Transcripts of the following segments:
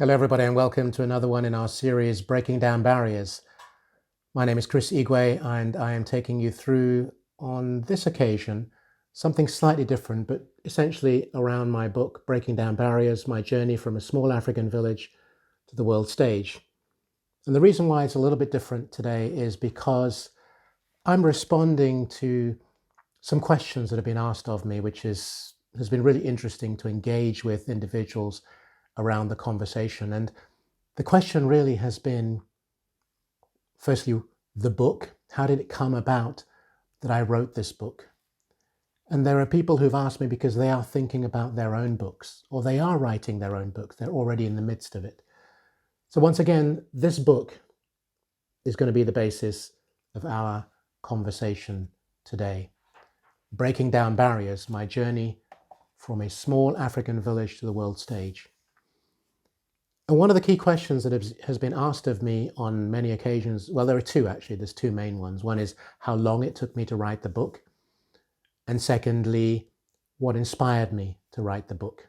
Hello, everybody, and welcome to another one in our series, Breaking Down Barriers. My name is Chris Igwe, and I am taking you through, on this occasion, something slightly different, but essentially around my book, Breaking Down Barriers, my journey from a small African village to the world stage. And the reason why it's a little bit different today is because I'm responding to some questions that have been asked of me, which has been really interesting to engage with individuals around the conversation. And the question really has been, firstly, the book. How did it come about that I wrote this book? And there are people who've asked me because they are thinking about their own books, or they are writing their own books. They're already in the midst of it. So once again, this book is going to be the basis of our conversation today. Breaking Down Barriers, my journey from a small African village to the world stage. And one of the key questions that has been asked of me on many occasions, well, there are two actually, there's two main ones. One is how long it took me to write the book. And secondly, what inspired me to write the book.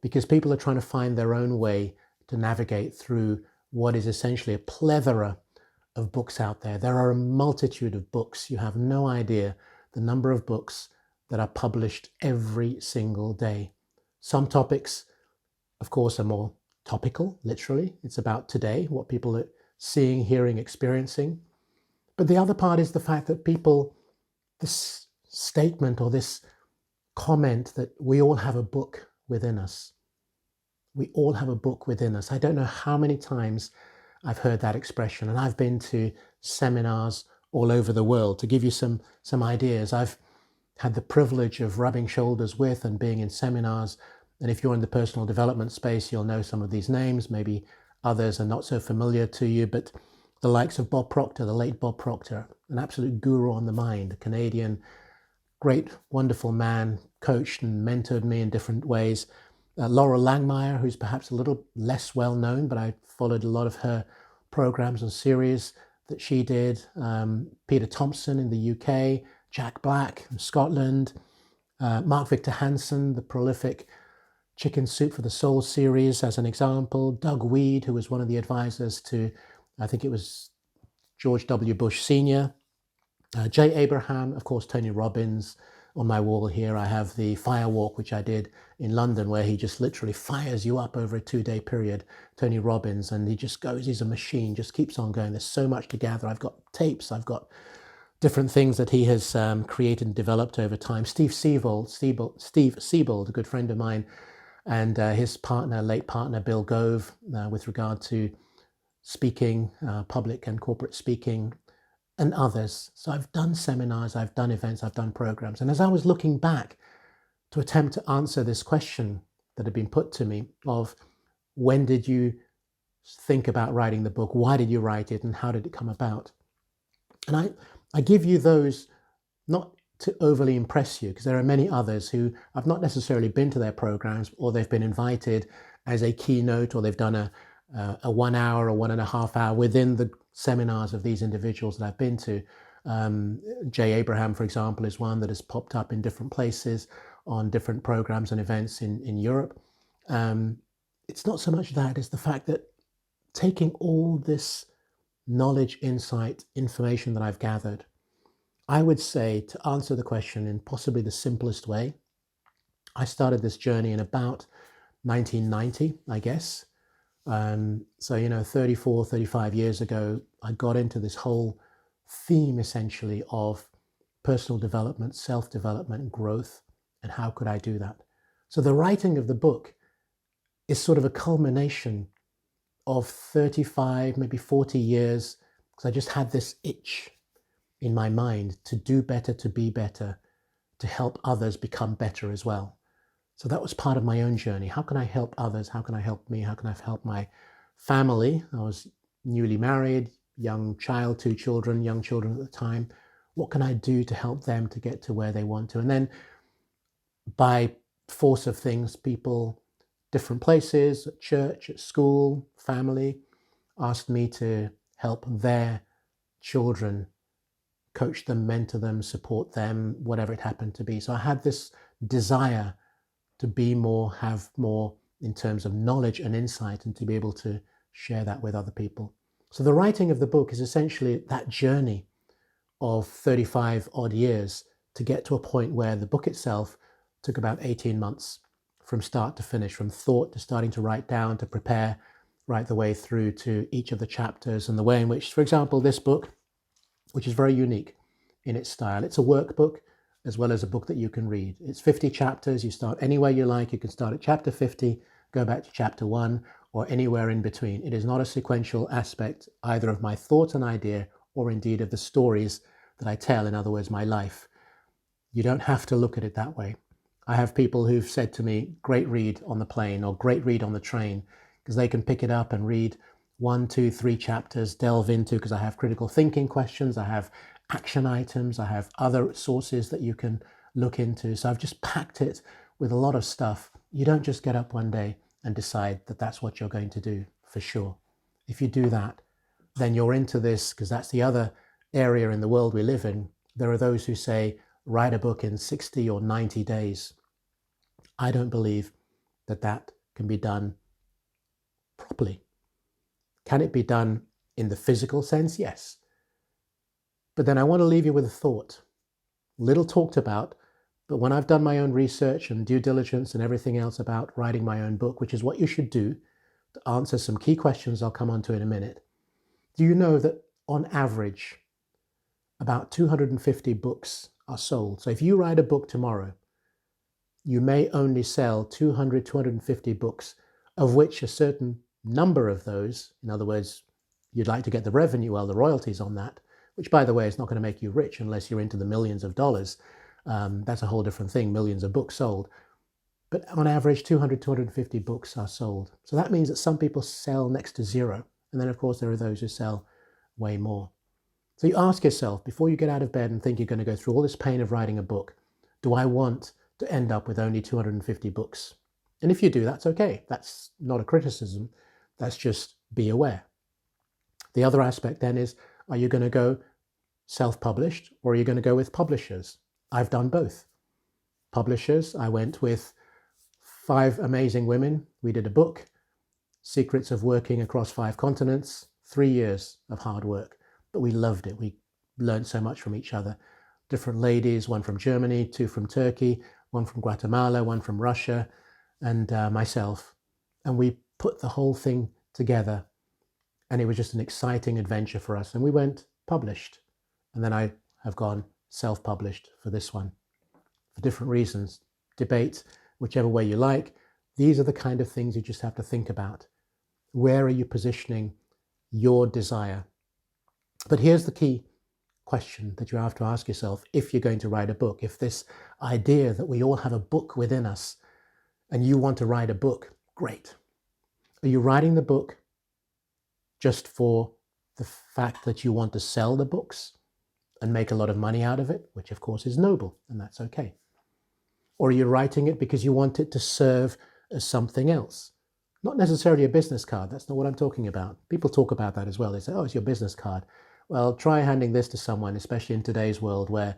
Because people are trying to find their own way to navigate through what is essentially a plethora of books out there. There are a multitude of books. You have no idea the number of books that are published every single day. Some topics, of course, are more topical, literally. It's about today, what people are seeing, hearing, experiencing. But the other part is the fact that people, this statement or this comment that we all have a book within us. We all have a book within us. I don't know how many times I've heard that expression, and I've been to seminars all over the world. To give you some ideas, I've had the privilege of rubbing shoulders with and being in seminars. And if you're in the personal development space, you'll know some of these names. Maybe others are not so familiar to you, but the likes of Bob Proctor, the late Bob Proctor, an absolute guru on the mind, a Canadian, great, wonderful man, coached and mentored me in different ways. Laurel Langmeyer, who's perhaps a little less well known, but I followed a lot of her programs and series that she did. Peter Thompson in the UK, Jack Black from Scotland, Mark Victor Hansen, the prolific Chicken Soup for the Soul series as an example, Doug Weed, who was one of the advisors to, I think it was George W. Bush Sr., Jay Abraham, of course, Tony Robbins. On my wall here, I have the fire walk, which I did in London, where he just literally fires you up over a 2-day period, Tony Robbins, and he just goes, he's a machine, just keeps on going. There's so much to gather. I've got tapes, I've got different things that he has created and developed over time. Steve Siebold, a good friend of mine, and his partner, late partner, Bill Gove, with regard to speaking, public and corporate speaking, and others. So I've done seminars, I've done events, I've done programs. And as I was looking back to attempt to answer this question that had been put to me of when did you think about writing the book, why did you write it, and how did it come about? And I give you those not to overly impress you, because there are many others who I've not necessarily been to their programs, or they've been invited as a keynote, or they've done a 1 hour or 1.5 hour within the seminars of these individuals that I've been to. Jay Abraham, for example, is one that has popped up in different places on different programs and events in Europe. It's not so much that, it's the fact that taking all this knowledge, insight, information that I've gathered, I would say, to answer the question in possibly the simplest way, I started this journey in about 1990, I guess. So, 34, 35 years ago, I got into this whole theme essentially of personal development, self-development, growth, and how could I do that? So the writing of the book is sort of a culmination of 35, maybe 40 years, because I just had this itch in my mind to do better, to be better, to help others become better as well. So that was part of my own journey. How can I help others? How can I help me? How can I help my family? I was newly married, young child, 2 children, young children at the time. What can I do to help them to get to where they want to? And then by force of things, people, different places, at church, at school, family, asked me to help their children, coach them, mentor them, support them, whatever it happened to be. So I had this desire to be more, have more, in terms of knowledge and insight, and to be able to share that with other people. So the writing of the book is essentially that journey of 35 odd years to get to a point where the book itself took about 18 months from start to finish, from thought to starting to write down, to prepare, right the way through to each of the chapters, and the way in which, for example, this book, which is very unique in its style, it's a workbook as well as a book that you can read. It's 50 chapters. You start anywhere you like. You can start at chapter 50, go back to chapter 1, or anywhere in between. It is not a sequential aspect either of my thought and idea, or indeed of the stories that I tell, in other words, my life. You don't have to look at it that way. I have people who've said to me, great read on the plane or great read on the train, because they can pick it up and read 1, 2, 3 chapters, delve into, because I have critical thinking questions, I have action items, I have other sources that you can look into. So I've just packed it with a lot of stuff. You don't just get up one day and decide that that's what you're going to do, for sure. If you do that, then you're into this, because that's the other area in the world we live in. There are those who say, write a book in 60 or 90 days. I don't believe that that can be done properly. Can it be done in the physical sense? Yes. But then I want to leave you with a thought, little talked about, but when I've done my own research and due diligence and everything else about writing my own book, which is what you should do to answer some key questions I'll come on to in a minute. Do you know that on average, about 250 books are sold? So if you write a book tomorrow, you may only sell 200, 250 books, of which a certain number of those, in other words, you'd like to get the revenue, well, the royalties on that, which, by the way, is not going to make you rich unless you're into the millions of dollars. That's a whole different thing, millions of books sold. But on average, 200, 250 books are sold. So that means that some people sell next to zero. And then, of course, there are those who sell way more. So you ask yourself, before you get out of bed and think you're going to go through all this pain of writing a book, do I want to end up with only 250 books? And if you do, that's okay. That's not a criticism. That's just be aware. The other aspect then is, are you going to go self-published, or are you going to go with publishers? I've done both. Publishers, I went with 5 amazing women. We did a book, Secrets of Working Across 5 Continents, 3 years of hard work, but we loved it. We learned so much from each other. Different ladies, one from Germany, 2 from Turkey, 1 from Guatemala, 1 from Russia, and myself. And we put the whole thing together, and it was just an exciting adventure for us. And we went published. And then I have gone self-published for this one, for different reasons. Debate, whichever way you like. These are the kind of things you just have to think about. Where are you positioning your desire? But here's the key question that you have to ask yourself if you're going to write a book. If this idea that we all have a book within us and you want to write a book, great. Are you writing the book just for the fact that you want to sell the books and make a lot of money out of it, which of course is noble, and that's okay? Or are you writing it because you want it to serve as something else? Not necessarily a business card. That's not what I'm talking about. People talk about that as well. They say, oh, it's your business card. Well, try handing this to someone, especially in today's world where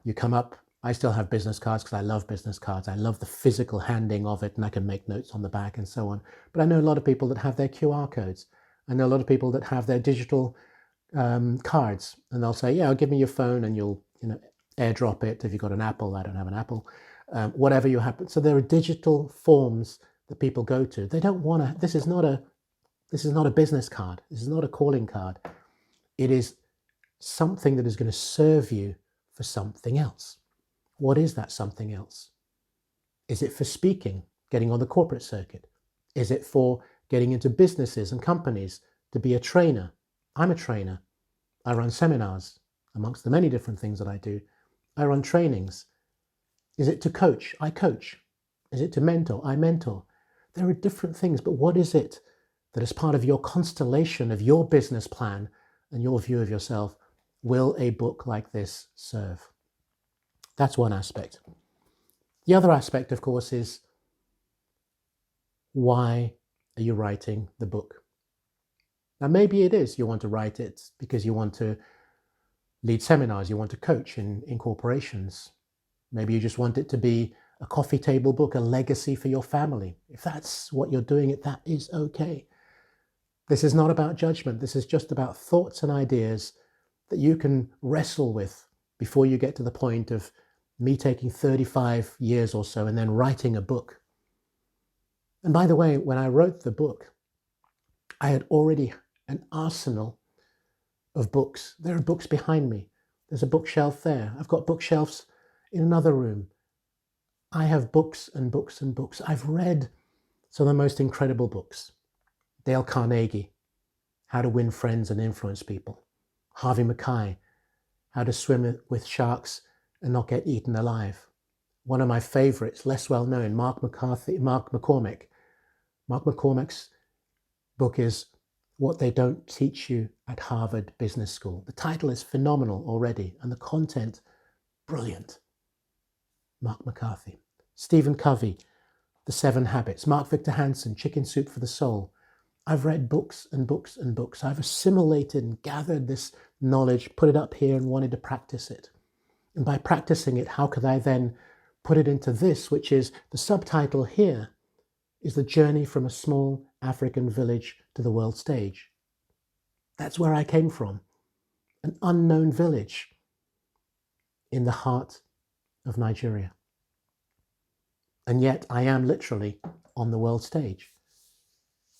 you come up. I still have business cards because I love business cards. I love the physical handing of it, and I can make notes on the back and so on. But I know a lot of people that have their QR codes. I know a lot of people that have their digital cards, and they'll say, yeah, give me your phone and you'll airdrop it if you've got an Apple. I don't have an Apple. Whatever you happen. So there are digital forms that people go to. They don't want to. This is not a business card. This is not a calling card. It is something that is going to serve you for something else. What is that something else? Is it for speaking, getting on the corporate circuit? Is it for getting into businesses and companies to be a trainer? I'm a trainer. I run seminars, amongst the many different things that I do. I run trainings. Is it to coach? I coach. Is it to mentor? I mentor. There are different things, but what is it that as part of your constellation of your business plan and your view of yourself, will a book like this serve? That's one aspect. The other aspect, of course, is why are you writing the book? Now, maybe it is you want to write it because you want to lead seminars, you want to coach in corporations. Maybe you just want it to be a coffee table book, a legacy for your family. If that's what you're doing, that is okay. This is not about judgment. This is just about thoughts and ideas that you can wrestle with before you get to the point of me taking 35 years or so and then writing a book. And by the way, when I wrote the book, I had already an arsenal of books. There are books behind me. There's a bookshelf there. I've got bookshelves in another room. I have books and books and books. I've read some of the most incredible books. Dale Carnegie, How to Win Friends and Influence People. Harvey Mackay, How to Swim with Sharks and Not Get Eaten Alive. One of my favorites, less well known, Mark McCormick. Mark McCormick's book is What They Don't Teach You at Harvard Business School. The title is phenomenal already, and the content, brilliant. Mark McCarthy. Stephen Covey, The 7 Habits. Mark Victor Hansen, Chicken Soup for the Soul. I've read books and books and books. I've assimilated and gathered this knowledge, put it up here and wanted to practice it. And by practicing it, how could I then put it into this, which is the subtitle here, is the journey from a small African village to the world stage. That's where I came from, an unknown village in the heart of Nigeria. And yet I am literally on the world stage.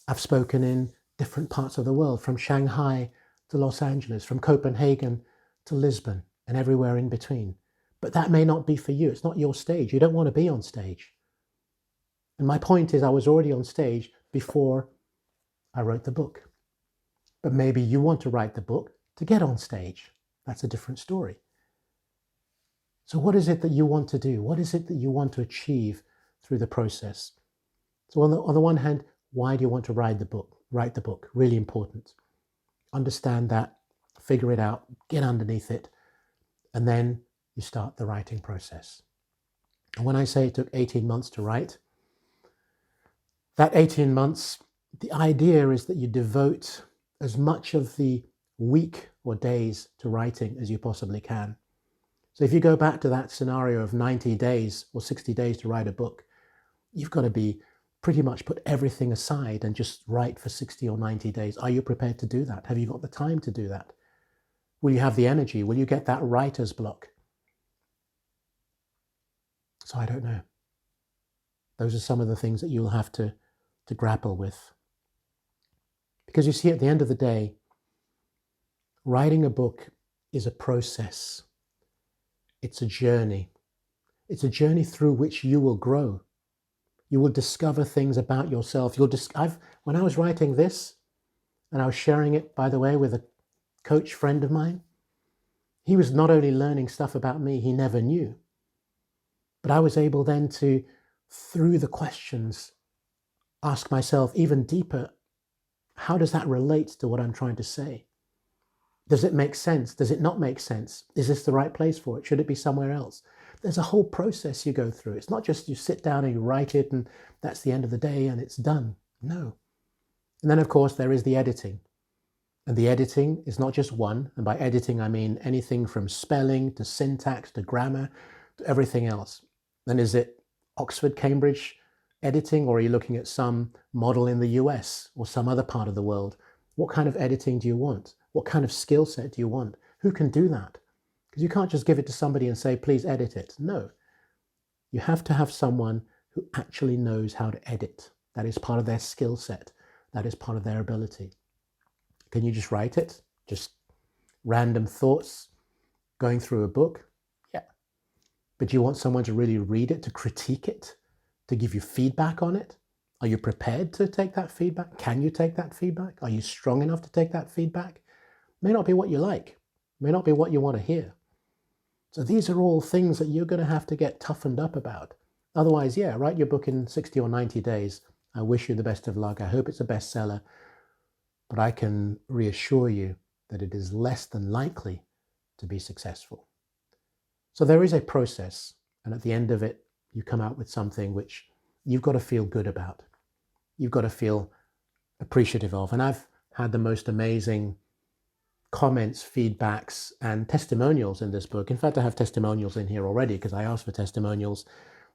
I've spoken in different parts of the world, from Shanghai to Los Angeles, from Copenhagen to Lisbon, and everywhere in between. But that may not be for you. It's not your stage. You don't want to be on stage. And my point is, I was already on stage before I wrote the book. But maybe you want to write the book to get on stage. That's a different story. So what is it that you want to do? What is it that you want to achieve through the process? So on the one hand, why do you want to write the book? Write the book, really important. Understand that, figure it out, get underneath it, and then you start the writing process. And when I say it took 18 months to write, that 18 months, the idea is that you devote as much of the week or days to writing as you possibly can. So if you go back to that scenario of 90 days or 60 days to write a book, you've got to be pretty much put everything aside and just write for 60 or 90 days. Are you prepared to do that? Have you got the time to do that? Will you have the energy? Will you get that writer's block? So I don't know. Those are some of the things that you'll have to grapple with. Because you see, at the end of the day, writing a book is a process. It's a journey. It's a journey through which you will grow. You will discover things about yourself. When I was writing this, and I was sharing it, by the way, with a coach friend of mine, he was not only learning stuff about me he never knew, but I was able then to, through the questions, ask myself even deeper, how does that relate to what I'm trying to say? Does it make sense? Does it not make sense? Is this the right place for it? Should it be somewhere else? There's a whole process you go through. It's not just you sit down and you write it and that's the end of the day and it's done. No. And then, of course, there is the editing. And the editing is not just one. And by editing, I mean anything from spelling to syntax to grammar to everything else. Then is it Oxford, Cambridge editing, or are you looking at some model in the US or some other part of the world? What kind of editing do you want? What kind of skill set do you want? Who can do that? Because you can't just give it to somebody and say, please edit it. No. You have to have someone who actually knows how to edit. That is part of their skill set. That is part of their ability. Can you just write it? Just random thoughts going through a book? Yeah. But do you want someone to really read it, to critique it, to give you feedback on it? Are you prepared to take that feedback? Can you take that feedback? Are you strong enough to take that feedback? May not be what you like. May not be what you want to hear. So these are all things that you're going to have to get toughened up about. Otherwise, yeah, write your book in 60 or 90 days. I wish you the best of luck. I hope it's a bestseller. But I can reassure you that it is less than likely to be successful. So there is a process. And at the end of it, you come out with something which you've got to feel good about. You've got to feel appreciative of. And I've had the most amazing comments, feedbacks, and testimonials in this book. In fact, I have testimonials in here already because I asked for testimonials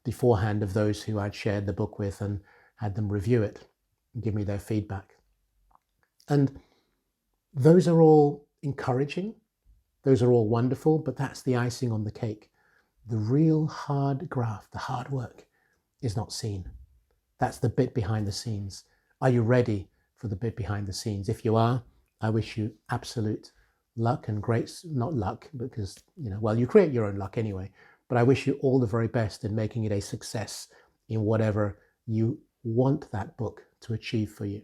beforehand of those who I'd shared the book with and had them review it and give me their feedback. And those are all encouraging. Those are all wonderful, but that's the icing on the cake. The real hard graft, the hard work, is not seen. That's the bit behind the scenes. Are you ready for the bit behind the scenes? If you are, I wish you absolute luck and great, not luck, because, well, you create your own luck anyway, but I wish you all the very best in making it a success in whatever you want that book to achieve for you.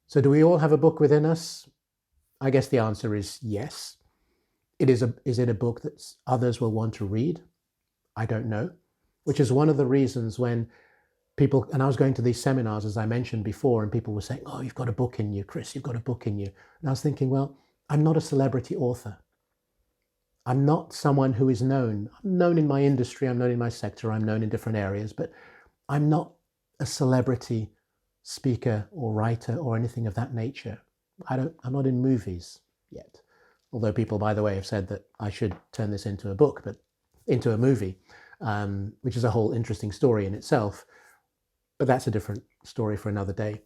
So do we all have a book within us? I guess the answer is yes. Is it a book that others will want to read? I don't know, which is one of the reasons when people, and I was going to these seminars, as I mentioned before, and people were saying, oh, you've got a book in you, Chris, you've got a book in you. And I was thinking, well, I'm not a celebrity author. I'm not someone who is known. I'm known in my industry, I'm known in my sector, I'm known in different areas, but I'm not a celebrity speaker or writer or anything of that nature. I'm not in movies yet. Although people, by the way, have said that I should turn this into a book, but into a movie, which is a whole interesting story in itself. But that's a different story for another day.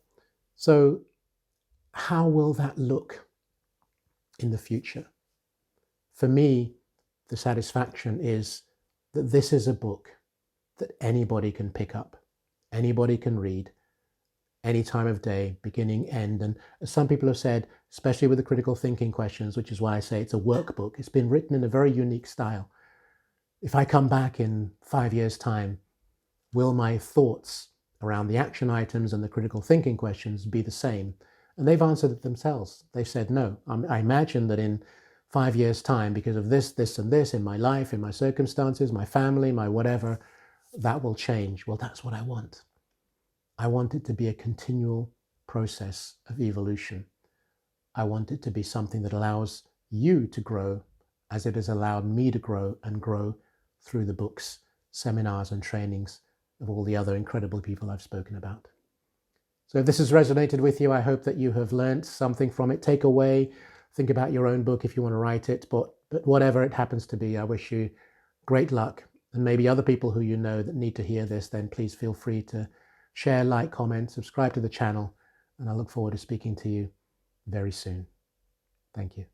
So how will that look in the future? For me, the satisfaction is that this is a book that anybody can pick up, anybody can read, any time of day, beginning, end. And as some people have said, especially with the critical thinking questions, which is why I say it's a workbook, it's been written in a very unique style. If I come back in 5 years' time, will my thoughts around the action items and the critical thinking questions be the same? And they've answered it themselves. They've said, no, I imagine that in 5 years' time, because of this, this, and this in my life, in my circumstances, my family, my whatever, that will change. Well, that's what I want. I want it to be a continual process of evolution. I want it to be something that allows you to grow as it has allowed me to grow and grow through the books, seminars, and trainings of all the other incredible people I've spoken about. So if this has resonated with you, I hope that you have learned something from it. Take away, think about your own book if you want to write it, but whatever it happens to be, I wish you great luck. And maybe other people who you know that need to hear this, then please feel free to share, like, comment, subscribe to the channel, and I look forward to speaking to you very soon. Thank you.